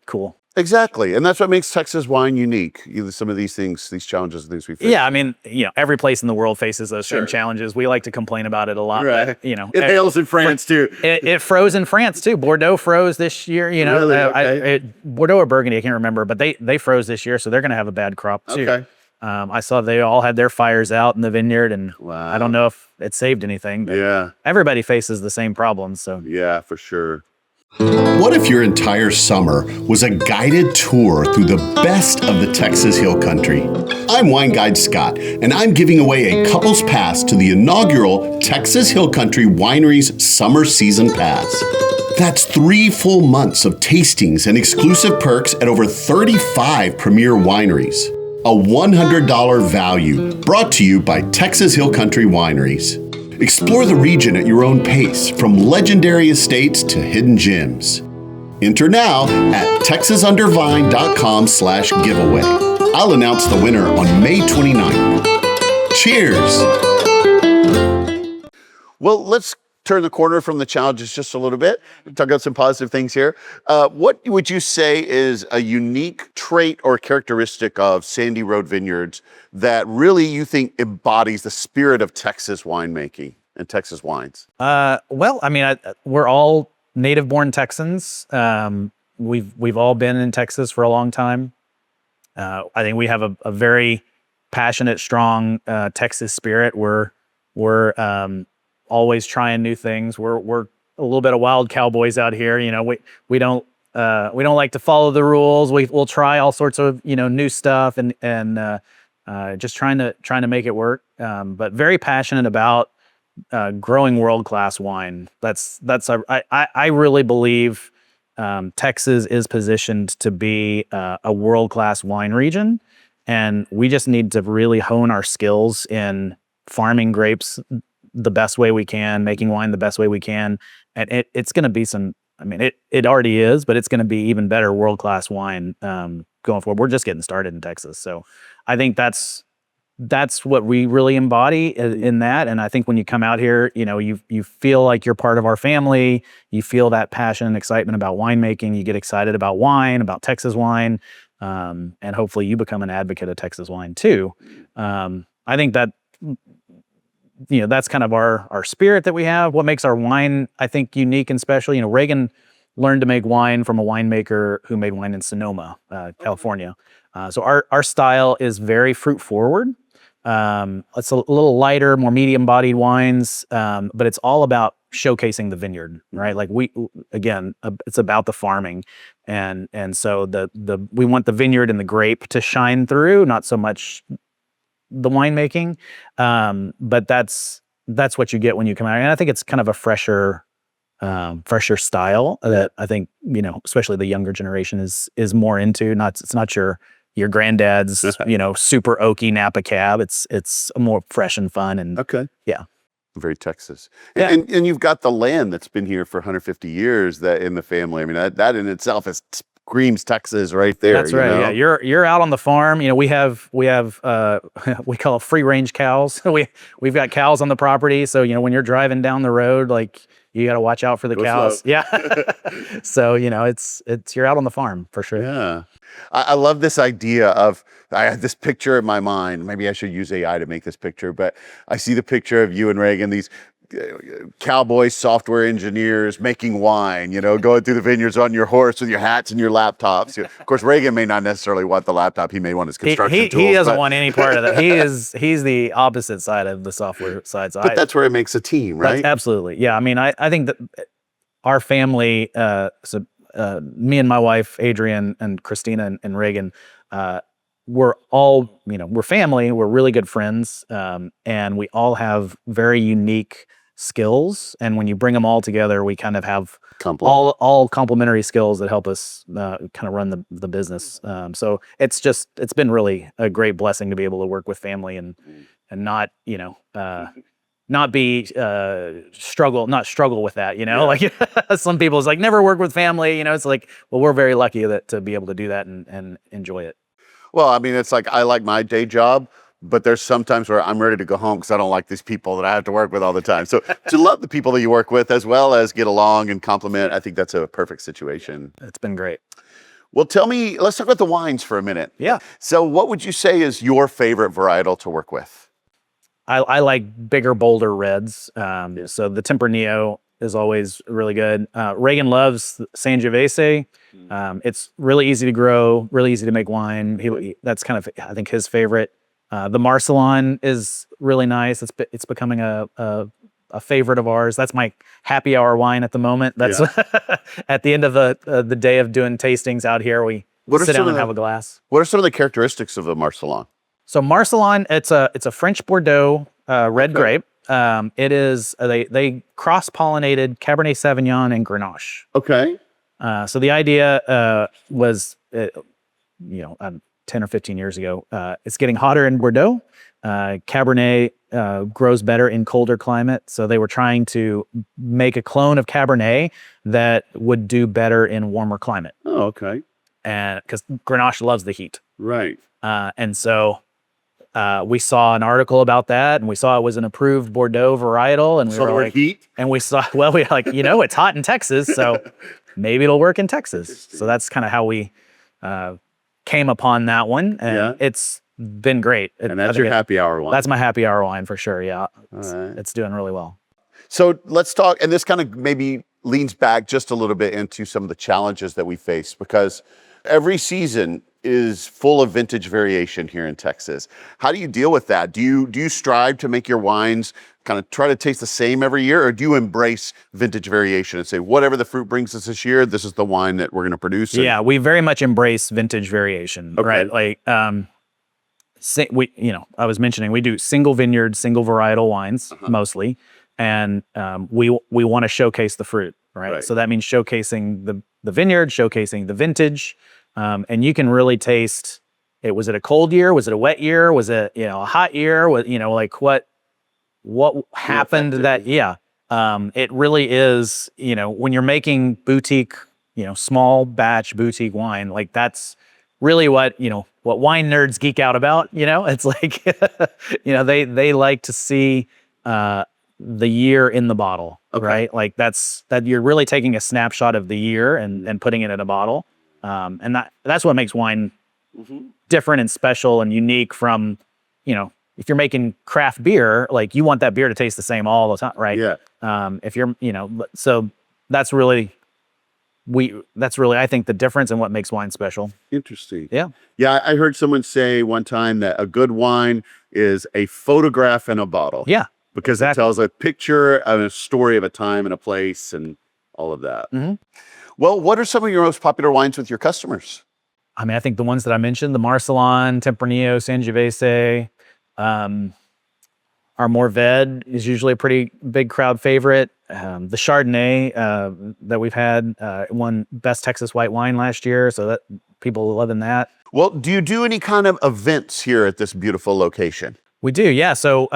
cool. Exactly. And that's what makes Texas wine unique. Some of these things, these challenges and things we face. Yeah, I mean, every place in the world faces those Sure. same challenges. We like to complain about it a lot. Right. But, It hails in France too. it froze in France too. Bordeaux froze this year. Really? Okay. Bordeaux or Burgundy, I can't remember, but they froze this year, so they're going to have a bad crop too. Okay. I saw they all had their fires out in the vineyard, and Wow. I don't know if it saved anything. But Yeah. everybody faces the same problems. So Yeah, for sure. What if your entire summer was a guided tour through the best of the Texas Hill Country? I'm Wine Guide Scott, and I'm giving away a couple's pass to the inaugural Texas Hill Country Winery's Summer Season Pass. That's 3 full months of tastings and exclusive perks at over 35 premier wineries. A $100 value brought to you by Texas Hill Country Wineries. Explore the region at your own pace, from legendary estates to hidden gems. Enter now at texasundervine.com/giveaway. I'll announce the winner on May 29th. Cheers! Well, let's turn the corner from the challenges just a little bit. Talk about some positive things here. What would you say is a unique trait or characteristic of Sandy Road Vineyards that really you think embodies the spirit of Texas winemaking and Texas wines? well, I mean, we're all native-born Texans. We've all been in Texas for a long time. I think we have a very passionate, strong Texas spirit. We're always trying new things. We're a little bit of wild cowboys out here. We don't like to follow the rules. We'll try all sorts of new stuff and just trying to make it work. But very passionate about growing world-class wine. I really believe Texas is positioned to be a world-class wine region, and we just need to really hone our skills in farming grapes the best way we can, making wine the best way we can, and it's going to be it already is, but it's going to be even better world-class wine going forward. We're just getting started in Texas, so I think that's what we really embody in that. And I think when you come out here, you feel like you're part of our family. You feel that passion and excitement about winemaking. You get excited about wine, about Texas wine, and hopefully you become an advocate of Texas wine too. I think that that's kind of our spirit that we have. What makes our wine, I think, unique and special. Reagan learned to make wine from a winemaker who made wine in Sonoma, California. So our style is very fruit forward. It's a little lighter, more medium-bodied wines, but it's all about showcasing the vineyard, right? Like it's about the farming, and so we want the vineyard and the grape to shine through, not so much the winemaking, but that's what you get when you come out. And I think it's kind of a fresher style that I think especially the younger generation is more into. It's not your granddad's, super oaky Napa cab. It's more fresh and fun. And okay, yeah, very Texas. Yeah. And you've got the land that's been here for 150 years that in the family. I mean, that in itself screams Texas right there. That's right. Yeah, you're out on the farm. We have we call it free range cows. We've got cows on the property. So when you're driving down the road, like you got to watch out for the cows. Slow. Yeah. So it's you're out on the farm for sure. Yeah. I love this idea of, I had this picture in my mind. Maybe I should use AI to make this picture, but I see the picture of you and Reagan, these cowboy software engineers making wine, going through the vineyards on your horse with your hats and your laptops. Of course, Reagan may not necessarily want the laptop. He may want his construction tools. He doesn't want any part of that. He's the opposite side of the software side. So but that's where it makes a team, right? Absolutely. Yeah. I mean, I think that our family, me and my wife, Adrienne, and Christina and Reagan, we're all, we're family. We're really good friends. And we all have very unique skills. And when you bring them all together, we kind of have all complementary skills that help us kind of run the business. So it's been really a great blessing to be able to work with family and not, not struggle with that, like some people it's like never work with family, it's like, well, we're very lucky to be able to do that and enjoy it. Well, I mean, it's like, I like my day job, but there's sometimes where I'm ready to go home because I don't like these people that I have to work with all the time. So to love the people that you work with as well as get along and compliment, I think that's a perfect situation. It's been great. Well, let's talk about the wines for a minute. Yeah. So what would you say is your favorite varietal to work with? I like bigger, bolder reds. So the Tempranillo is always really good. Reagan loves Sangiovese. It's really easy to grow, really easy to make wine. That's kind of, I think, his favorite. The Marcelon is really nice. It's becoming a favorite of ours. That's my happy hour wine at the moment. That's at the end of the day of doing tastings out here. We sit down and have a glass. What are some of the characteristics of the Marcelon? So Marcelon, it's a French Bordeaux red grape. It is they cross-pollinated Cabernet Sauvignon and Grenache. Okay. So the idea was, 10 or 15 years ago, it's getting hotter in Bordeaux. Cabernet grows better in colder climate. So they were trying to make a clone of Cabernet that would do better in warmer climate. Oh, okay. And because Grenache loves the heat. Right. And so we saw an article about that, and we saw it was an approved Bordeaux varietal, and we were like, heat? And we saw, well, we were like, it's hot in Texas, so maybe it'll work in Texas. So that's kind of how we came upon that one, and it's been great. And that's your happy hour wine. That's my happy hour wine for sure. Yeah, right. It's doing really well. So let's talk, and this kind of maybe leans back just a little bit into some of the challenges that we face, because every season is full of vintage variation here in Texas. How do you deal with that? Do you strive to make your wines kind of try to taste the same every year, or do you embrace vintage variation and say, whatever the fruit brings us this year, this is the wine that we're going to produce? Yeah, we very much embrace vintage variation, right? Like, I was mentioning we do single vineyard, single varietal wines mostly, and we want to showcase the fruit, right? So that means showcasing the vineyard, showcasing the vintage. And you can really taste it. Was it a cold year? Was it a wet year? Was it, a hot year? Like what, what happened that, it really is, when you're making boutique, small batch boutique wine, like that's really what wine nerds geek out about, it's like, they like to see, the year in the bottle, right? Like that you're really taking a snapshot of the year and putting it in a bottle. And that's what makes wine different and special and unique from, if you're making craft beer, like you want that beer to taste the same all the time, right? Yeah. If you're, so that's really, I think, the difference in what makes wine special. Interesting. Yeah. Yeah, I heard someone say one time that a good wine is a photograph in a bottle. Yeah. Because it tells a picture and a story of a time and a place and all of that. Well, what are some of your most popular wines with your customers? I mean, I think the ones that I mentioned, the Marcelin, Tempranillo, Sangiovese, our Mourvèdre is usually a pretty big crowd favorite. The Chardonnay that we've had won Best Texas White Wine last year, so that people are loving that. Well, do you do any kind of events here at this beautiful location? We do, yeah. So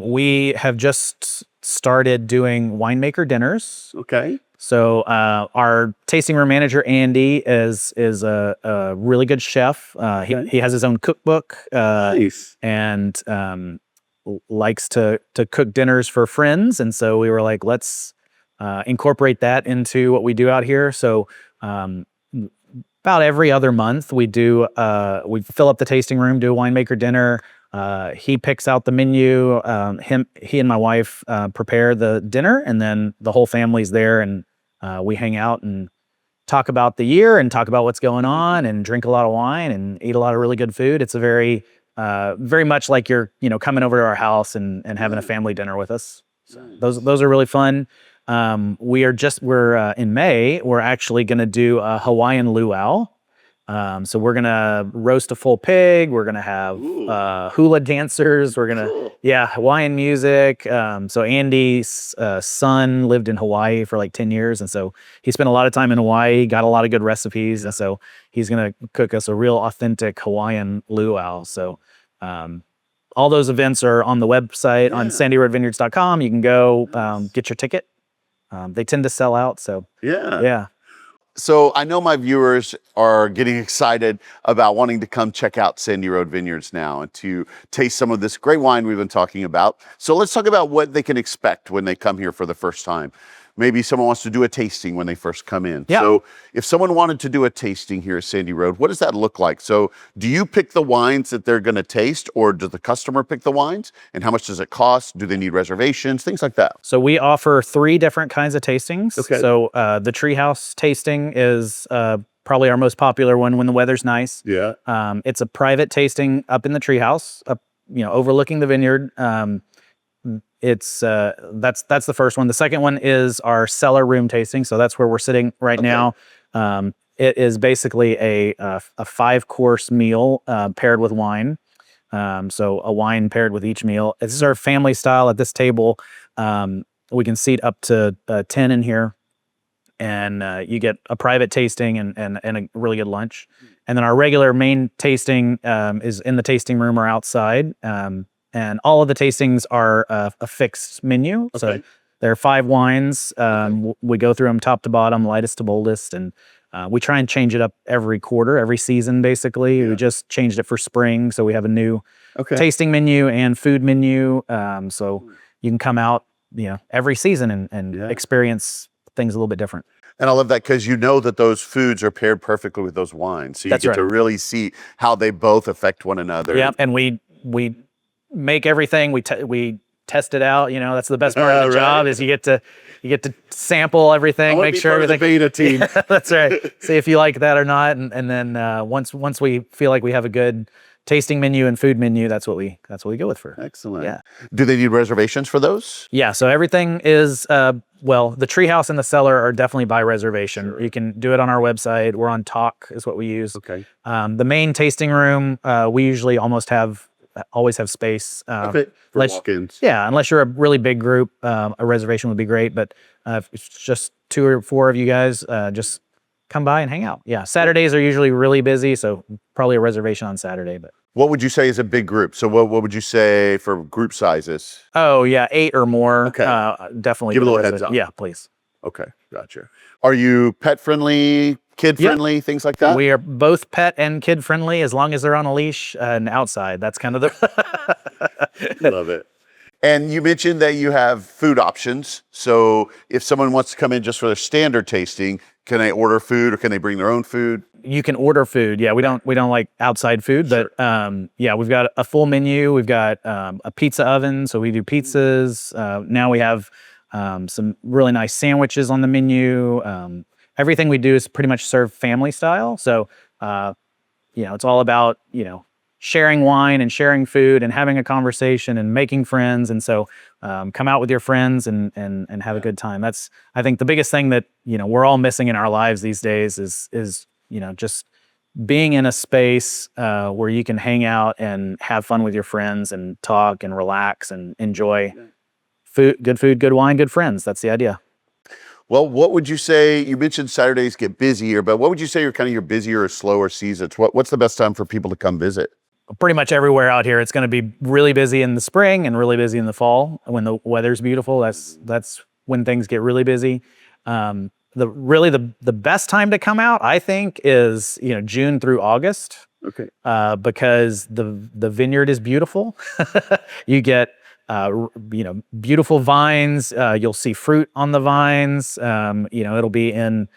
we have just started doing winemaker dinners. Okay. So our tasting room manager, Andy, is a really good chef. He has his own cookbook. Nice. And likes to cook dinners for friends. And so we were like, let's incorporate that into what we do out here. So about every other month we fill up the tasting room, do a winemaker dinner. He picks out the menu. He and my wife prepare the dinner, and then the whole family's there, and we hang out and talk about the year and talk about what's going on and drink a lot of wine and eat a lot of really good food. It's a very much like you're, coming over to our house and having a family dinner with us. So those are really fun. We're in May, we're actually going to do a Hawaiian luau. So we're going to roast a full pig. We're going to have hula dancers. We're going to, Hawaiian music. So Andy's son lived in Hawaii for like 10 years. And so he spent a lot of time in Hawaii, got a lot of good recipes. And so he's going to cook us a real authentic Hawaiian luau. So all those events are on the website on sandyroadvineyards.com. You can go get your ticket. They tend to sell out. So yeah. So I know my viewers are getting excited about wanting to come check out Sandy Road Vineyards now and to taste some of this great wine we've been talking about. So let's talk about what they can expect when they come here for the first time. Maybe someone wants to do a tasting when they first come in. Yeah. So if someone wanted to do a tasting here at Sandy Road, what does that look like? So do you pick the wines that they're going to taste, or does the customer pick the wines? And how much does it cost? Do they need reservations? Things like that. So we offer 3 different kinds of tastings. Okay. So the Treehouse tasting is probably our most popular one when the weather's nice. Yeah. It's a private tasting up in the treehouse, overlooking the vineyard. It's that's the first one. The second one is our cellar room tasting. So that's where we're sitting right now. It is basically a 5-course meal paired with wine. So a wine paired with each meal. This is our family style at this table. We can seat up to 10 in here, and you get a private tasting and a really good lunch. And then our regular main tasting is in the tasting room or outside. And all of the tastings are a fixed menu. Okay. So there are 5 wines. We go through them top to bottom, lightest to boldest. And we try and change it up every quarter, every season, basically. We just changed it for spring. So we have a new tasting menu and food menu. So you can come out, every season and experience things a little bit different. And I love that because you know that those foods are paired perfectly with those wines. So you get to really see how they both affect one another. Yeah, and we make everything. We test it out. That's the best part of the job is you get to sample everything, make sure everything. Beta team. That's right. See if you like that or not, and then once we feel like we have a good tasting menu and food menu, that's what we go with for. Excellent. Yeah. Do they need reservations for those? Yeah. So everything is the Treehouse and the Cellar are definitely by reservation. Sure. You can do it on our website. We're on Talk is what we use. Okay. The main tasting room, we usually always have space. For walk-ins. Yeah, unless you're a really big group, a reservation would be great. But if it's just 2 or 4 of you guys, just come by and hang out. Yeah, Saturdays are usually really busy, so probably a reservation on Saturday. But What would you say is a big group? So what would you say for group sizes? Oh yeah, 8 or more. Okay. Definitely. Give a little heads up. Yeah, please. Okay, gotcha. Are you pet friendly, kid friendly, things like that? We are both pet and kid friendly as long as they're on a leash and outside. That's kind of the. Love it. And you mentioned that you have food options. So if someone wants to come in just for their standard tasting, can they order food or can they bring their own food? You can order food. Yeah, we don't like outside food, but yeah, we've got a full menu. We've got a pizza oven, so we do pizzas. Now we have some really nice sandwiches on the menu. Everything we do is pretty much served family style. So it's all about sharing wine and sharing food and having a conversation and making friends. And so come out with your friends and have a good time. That's, I think, the biggest thing that we're all missing in our lives these days is just being in a space where you can hang out and have fun with your friends and talk and relax and enjoy food, good wine, good friends. That's the idea. Well, what would you say? You mentioned Saturdays get busier, but what would you say are kind of your busier or slower seasons? What's the best time for people to come visit? Pretty much everywhere out here. It's going to be really busy in the spring and really busy in the fall when the weather's beautiful. That's when things get really busy. The best time to come out, I think, is June through August. Okay. Because the vineyard is beautiful. You get beautiful vines. You'll see fruit on the vines. It'll be in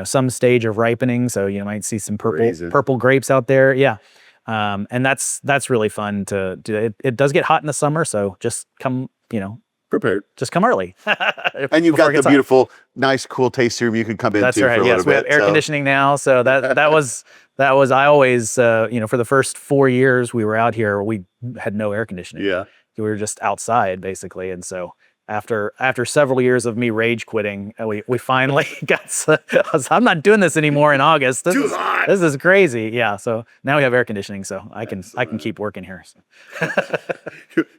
some stage of ripening, so you might see some purple grapes out there. Yeah. And that's really fun to do. It does get hot in the summer, so just come, prepared. Just come early. And you've got the beautiful, nice, cool tasting room you can come into. That's right. For a yes, little we have bit, air conditioning now, so that was I always for the first 4 years we were out here, we had no air conditioning. Yeah. We were just outside basically, and so after several years of me rage quitting, we finally got. I'm not doing this anymore in August. This is crazy. Yeah. So now we have air conditioning, so I can keep working here. So.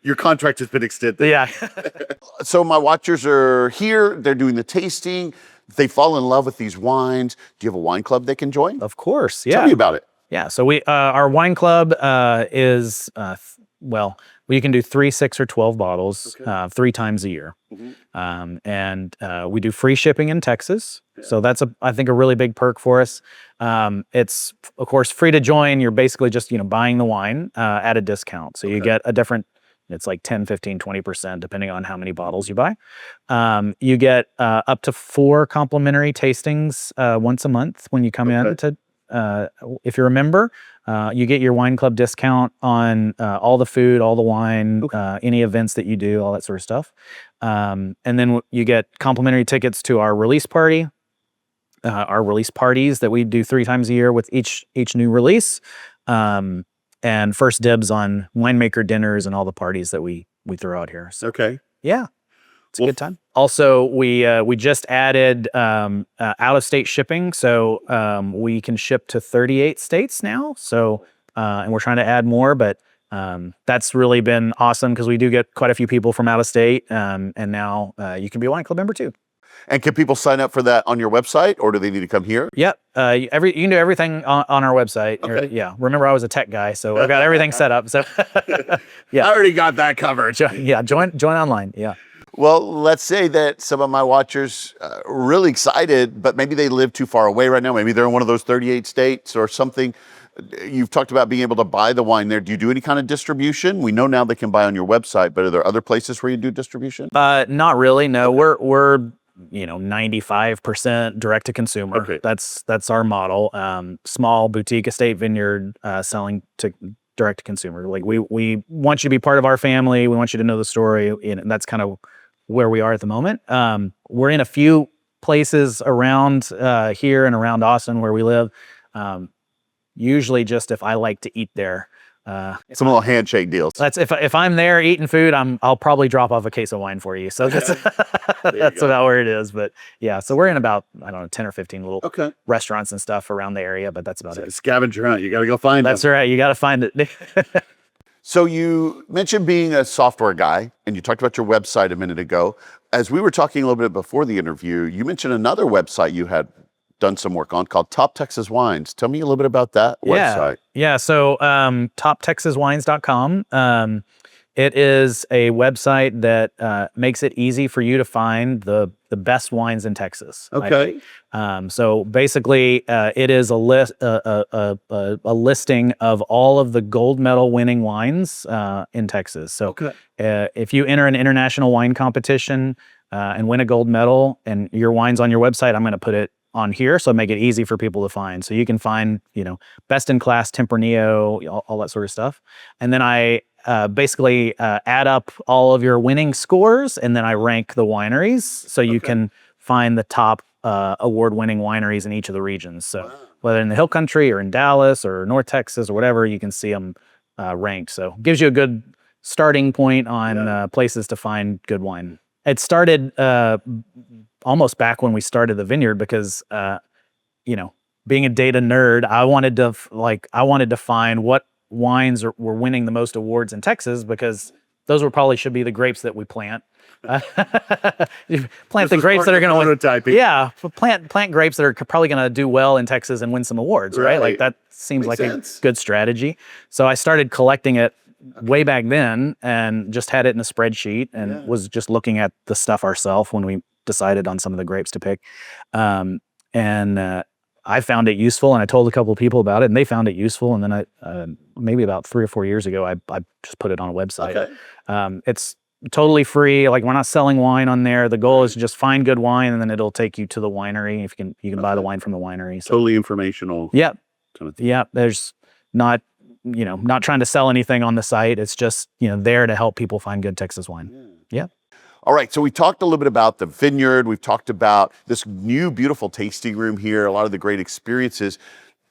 Your contract has been extended. Yeah. So my watchers are here. They're doing the tasting. They fall in love with these wines. Do you have a wine club they can join? Of course. Yeah. Tell me about it. Yeah. So we our wine club is you can do 3, 6, or 12 bottles 3 times a year. Mm-hmm. And we do free shipping in Texas. Yeah. So that's, I think, a really big perk for us. It's, of course, free to join. You're basically just, buying the wine at a discount. So you get a different, it's like 10, 15, 20%, depending on how many bottles you buy. You get up to 4 complimentary tastings once a month when you come in to, if you're a member. You get your wine club discount on all the food, all the wine, any events that you do, all that sort of stuff. And then you get complimentary tickets to our release party, our release parties that we do 3 times a year with each new release, and first dibs on winemaker dinners and all the parties that we throw out here. So, yeah. It's a good time. Also, we just added out-of-state shipping, so we can ship to 38 states now. So, and we're trying to add more, but that's really been awesome because we do get quite a few people from out of state, and now you can be a wine club member too. And can people sign up for that on your website, or do they need to come here? Yep. You can do everything on our website. Okay. Yeah. Remember, I was a tech guy, so I got everything set up. So, yeah. I already got that covered. Join online. Yeah. Well, let's say that some of my watchers are really excited, but maybe they live too far away right now. Maybe they're in one of those 38 states or something. You've talked about being able to buy the wine there. Do you do any kind of distribution? We know now they can buy on your website, but are there other places where you do distribution? Not really. No, we're 95% direct to consumer. Okay. That's our model. Small boutique estate vineyard selling to direct to consumer. Like we want you to be part of our family. We want you to know the story, and that's kind of where we are at the moment. We're in a few places around here and around Austin where we live. Usually just if I like to eat there. Some little handshake deals. That's if I'm there eating food, I'll probably drop off a case of wine for you. So that's about where it is. But yeah, so we're in about 10 or 15 little restaurants and stuff around the area, but that's about it. Scavenger hunt. You got to go find That's right. You got to find it. So you mentioned being a software guy, and you talked about your website a minute ago. As we were talking a little bit before the interview, you mentioned another website you had done some work on called Top Texas Wines. Tell me a little bit about that website. Yeah. So toptexaswines.com. It is a website that makes it easy for you to find the best wines in Texas. Okay. So basically, it is a list a listing of all of the gold medal winning wines in Texas. So if you enter an international wine competition and win a gold medal, and your wine's on your website, I'm going to put it on here, so make it easy for people to find. So you can find, best in class Tempranillo, all that sort of stuff. And then I basically add up all of your winning scores, and then I rank the wineries, so you can find the top award-winning wineries in each of the regions. So whether in the Hill Country or in Dallas or North Texas or whatever, you can see them ranked. So it gives you a good starting point on places to find good wine. It started almost back when we started the vineyard because, being a data nerd, I wanted to find what wines were winning the most awards in Texas, because those should be the grapes that we plant. You plant the grapes that are going to prototyping. Yeah, plant grapes that are probably going to do well in Texas and win some awards, right? Like that seems Makes like sense. a good strategy. So I started collecting it way back then and just had it in a spreadsheet and was just looking at the stuff ourselves when we decided on some of the grapes to pick. I found it useful, and I told a couple of people about it, and they found it useful. And then I maybe about 3 or 4 years ago, I just put it on a website. It's totally free. Like, we're not selling wine on there. The goal is to just find good wine, and then it'll take you to the winery. If you can buy the wine from the winery. So. Totally informational. Yep. Yep. There's not trying to sell anything on the site. It's just, there to help people find good Texas wine. Yeah. All right, so we talked a little bit about the vineyard. We've talked about this new, beautiful tasting room here, a lot of the great experiences.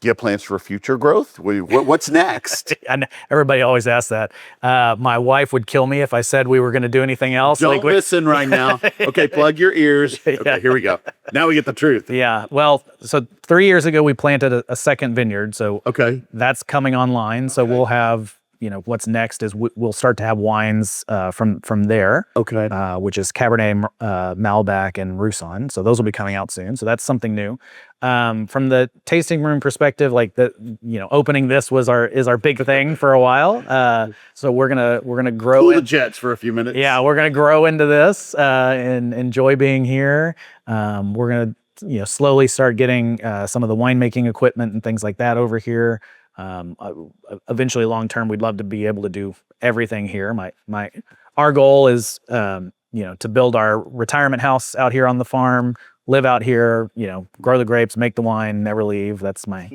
Do you have plans for future growth? What's next? And everybody always asks that. My wife would kill me if I said we were going to do anything else. Don't listen right now. Okay, plug your ears. Okay, here we go. Now we get the truth. Yeah. Well, so 3 years ago, we planted a second vineyard. So that's coming online. So we'll have, what's next is we'll start to have wines from there. Which is Cabernet, Malbec, and Roussanne. So those will be coming out soon. So that's something new. From the tasting room perspective, opening this is our big thing for a while. So we're gonna grow. Cool the jets for a few minutes. Yeah, we're gonna grow into this and enjoy being here. We're gonna slowly start getting some of the winemaking equipment and things like that over here. Eventually, long term, we'd love to be able to do everything here. Our goal is to build our retirement house out here on the farm, live out here, grow the grapes, make the wine, never leave. That's my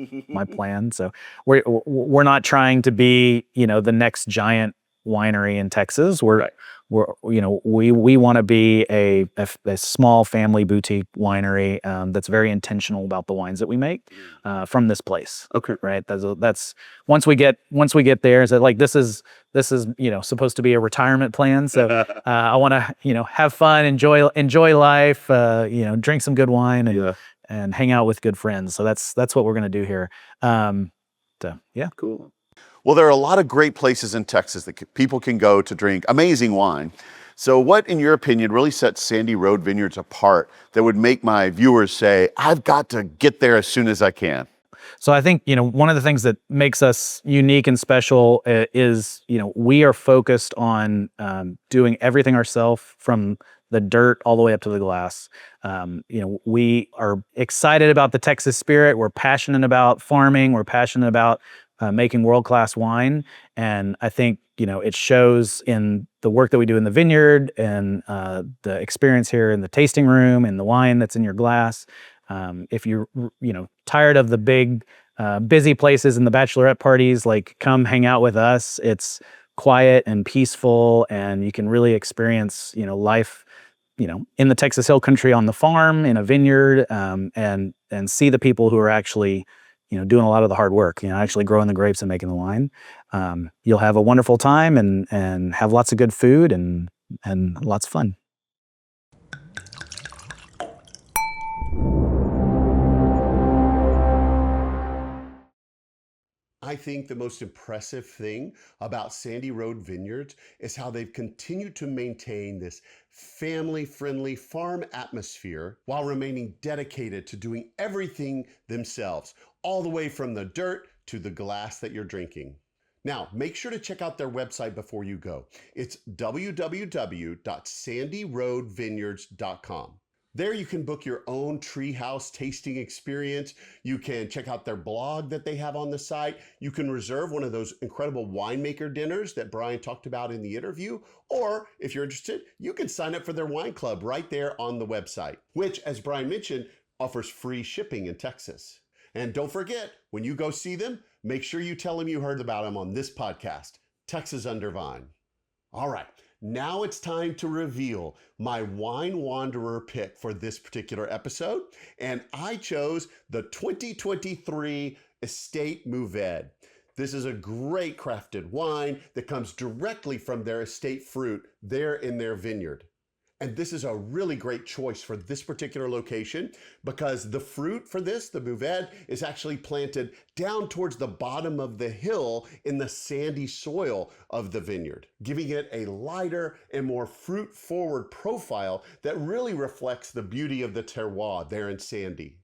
plan. So we're not trying to be the next giant winery in Texas. We want to be a small family boutique winery that's very intentional about the wines that we make from this place. Right. That's once we get there, is that like this is supposed to be a retirement plan. So I want to have fun, enjoy life, drink some good wine and hang out with good friends. So that's what we're gonna do here. Cool. Well, there are a lot of great places in Texas that people can go to drink amazing wine. So what, in your opinion, really sets Sandy Road Vineyards apart that would make my viewers say, I've got to get there as soon as I can? So I think, one of the things that makes us unique and special is, we are focused on doing everything ourselves, from the dirt all the way up to the glass. We are excited about the Texas spirit. We're passionate about farming. We're passionate about making world-class wine. And I think, it shows in the work that we do in the vineyard and the experience here in the tasting room and the wine that's in your glass. If you're, tired of the big, busy places and the bachelorette parties, come hang out with us. It's quiet and peaceful, and you can really experience, life, in the Texas Hill Country on the farm, in a vineyard, and see the people who are actually doing a lot of the hard work, actually growing the grapes and making the wine. You'll have a wonderful time and have lots of good food and lots of fun. I think the most impressive thing about Sandy Road Vineyards is how they've continued to maintain this family-friendly farm atmosphere while remaining dedicated to doing everything themselves, all the way from the dirt to the glass that you're drinking. Now, make sure to check out their website before you go. It's www.sandyroadvineyards.com. There you can book your own Treehouse tasting experience. You can check out their blog that they have on the site. You can reserve one of those incredible winemaker dinners that Bryan talked about in the interview. Or if you're interested, you can sign up for their wine club right there on the website, which, as Bryan mentioned, offers free shipping in Texas. And don't forget, when you go see them, make sure you tell them you heard about them on this podcast, Texas Under Vine. All right, now it's time to reveal my Wine Wanderer pick for this particular episode. And I chose the 2023 Estate Mourvèdre. This is a great crafted wine that comes directly from their estate fruit there in their vineyard. And this is a really great choice for this particular location because the fruit for this, the Mourvèdre, is actually planted down towards the bottom of the hill in the sandy soil of the vineyard, giving it a lighter and more fruit-forward profile that really reflects the beauty of the terroir there in Sandy.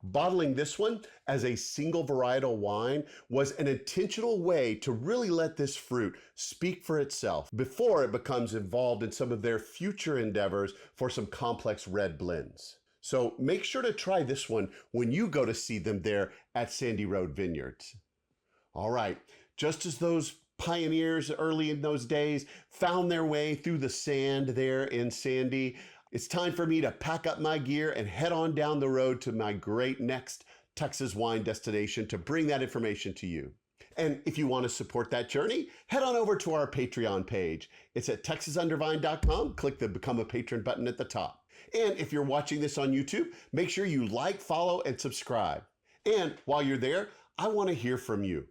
Bottling this one as a single varietal wine was an intentional way to really let this fruit speak for itself before it becomes involved in some of their future endeavors for some complex red blends. So make sure to try this one when you go to see them there at Sandy Road Vineyards. All right, just as those pioneers early in those days found their way through the sand there in Sandy, it's time for me to pack up my gear and head on down the road to my great next Texas wine destination to bring that information to you. And if you want to support that journey, head on over to our Patreon page. It's at texasundervine.com. Click the Become a Patron button at the top. And if you're watching this on YouTube, make sure you like, follow, and subscribe. And while you're there, I want to hear from you.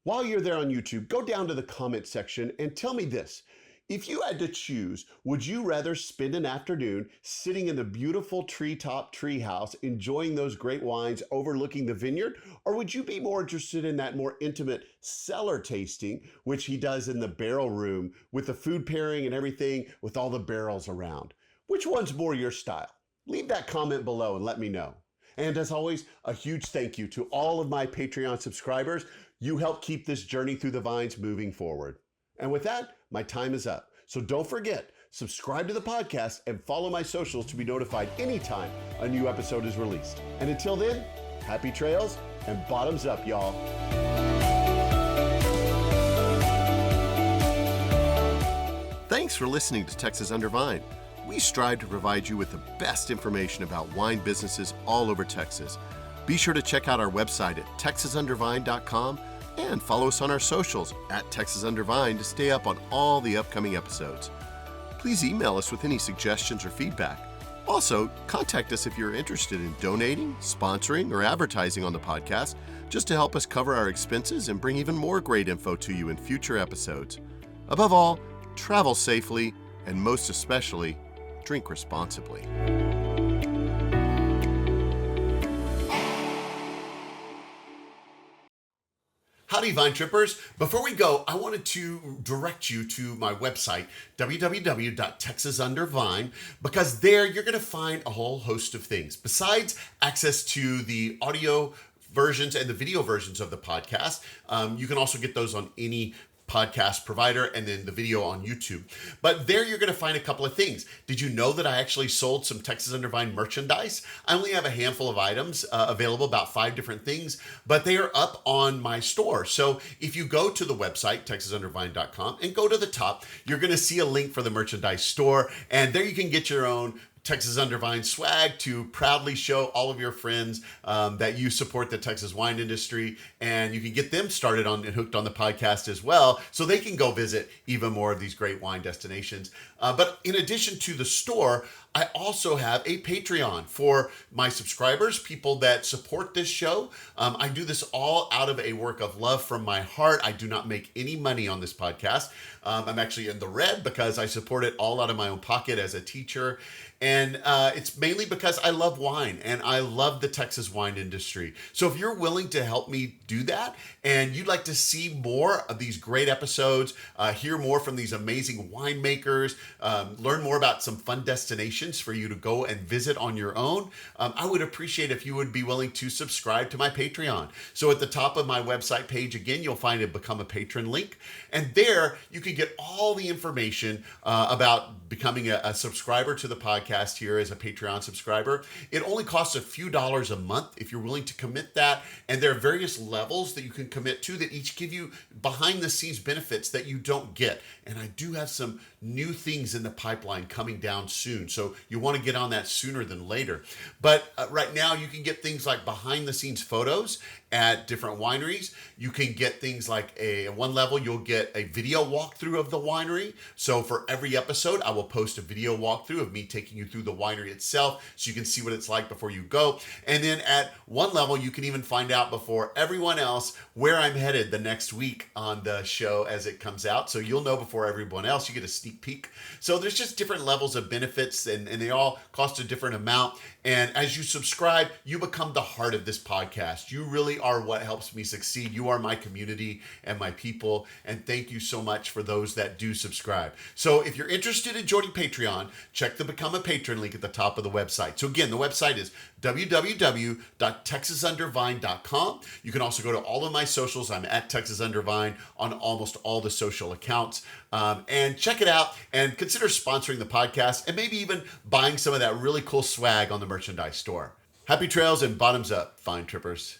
While you're there on YouTube, go down to the comment section and tell me this. If you had to choose, would you rather spend an afternoon sitting in the beautiful treetop treehouse, enjoying those great wines overlooking the vineyard, or would you be more interested in that more intimate cellar tasting, which he does in the barrel room with the food pairing and everything with all the barrels around? Which one's more your style? Leave that comment below and let me know. And as always, a huge thank you to all of my Patreon subscribers. You help keep this journey through the vines moving forward. And with that, my time is up. So don't forget, subscribe to the podcast and follow my socials to be notified anytime a new episode is released. And until then, happy trails and bottoms up, y'all. Thanks for listening to Texas Under Vine. We strive to provide you with the best information about wine businesses all over Texas. Be sure to check out our website at texasundervine.com and follow us on our socials at Texas Under Vine to stay up on all the upcoming episodes. Please email us with any suggestions or feedback. Also, contact us if you're interested in donating, sponsoring, or advertising on the podcast, just to help us cover our expenses and bring even more great info to you in future episodes. Above all, travel safely, and most especially, drink responsibly. Howdy, Vine Trippers. Before we go, I wanted to direct you to my website, www.texasundervine, because there you're going to find a whole host of things. Besides access to the audio versions and the video versions of the podcast, you can also get those on any podcast provider and then the video on YouTube. But there you're going to find a couple of things. Did you know that I actually sold some Texas Under Vine merchandise? I only have a handful of items available, about 5 different things, but they are up on my store. So if you go to the website, texasundervine.com, and go to the top, you're going to see a link for the merchandise store. And there you can get your own Texas Under Vine swag to proudly show all of your friends that you support the Texas wine industry, and you can get them started on and hooked on the podcast as well, so they can go visit even more of these great wine destinations. But in addition to the store, I also have a Patreon for my subscribers, people that support this show. I do this all out of a work of love from my heart. I do not make any money on this podcast. I'm actually in the red because I support it all out of my own pocket as a teacher. And it's mainly because I love wine and I love the Texas wine industry. So if you're willing to help me do that and you'd like to see more of these great episodes, hear more from these amazing winemakers, learn more about some fun destinations for you to go and visit on your own, I would appreciate if you would be willing to subscribe to my Patreon. So at the top of my website page, again, you'll find a Become a Patron link. And there you can get all the information about becoming a subscriber to the podcast here as a Patreon subscriber. It only costs a few dollars a month if you're willing to commit that. And there are various levels that you can commit to that each give you behind the scenes benefits that you don't get. And I do have some new things in the pipeline coming down soon. So you want to get on that sooner than later. But right now you can get things like behind the scenes photos at different wineries. You can get things like at one level, you'll get a video walkthrough of the winery. So for every episode, I will post a video walkthrough of me taking you through the winery itself so you can see what it's like before you go. And then at one level, you can even find out before everyone else where I'm headed the next week on the show as it comes out. So you'll know before everyone else. You get a sneak peek. So there's just different levels of benefits and they all cost a different amount. And as you subscribe, you become the heart of this podcast. You really are what helps me succeed. You are my community and my people. And thank you so much for those that do subscribe. So if you're interested in joining Patreon, check the Become a Patron link at the top of the website. So again, the website is www.texasundervine.com. You can also go to all of my socials. I'm at Texas Undervine on almost all the social accounts. And check it out and consider sponsoring the podcast and maybe even buying some of that really cool swag on the merchandise store. Happy trails and bottoms up, fine trippers.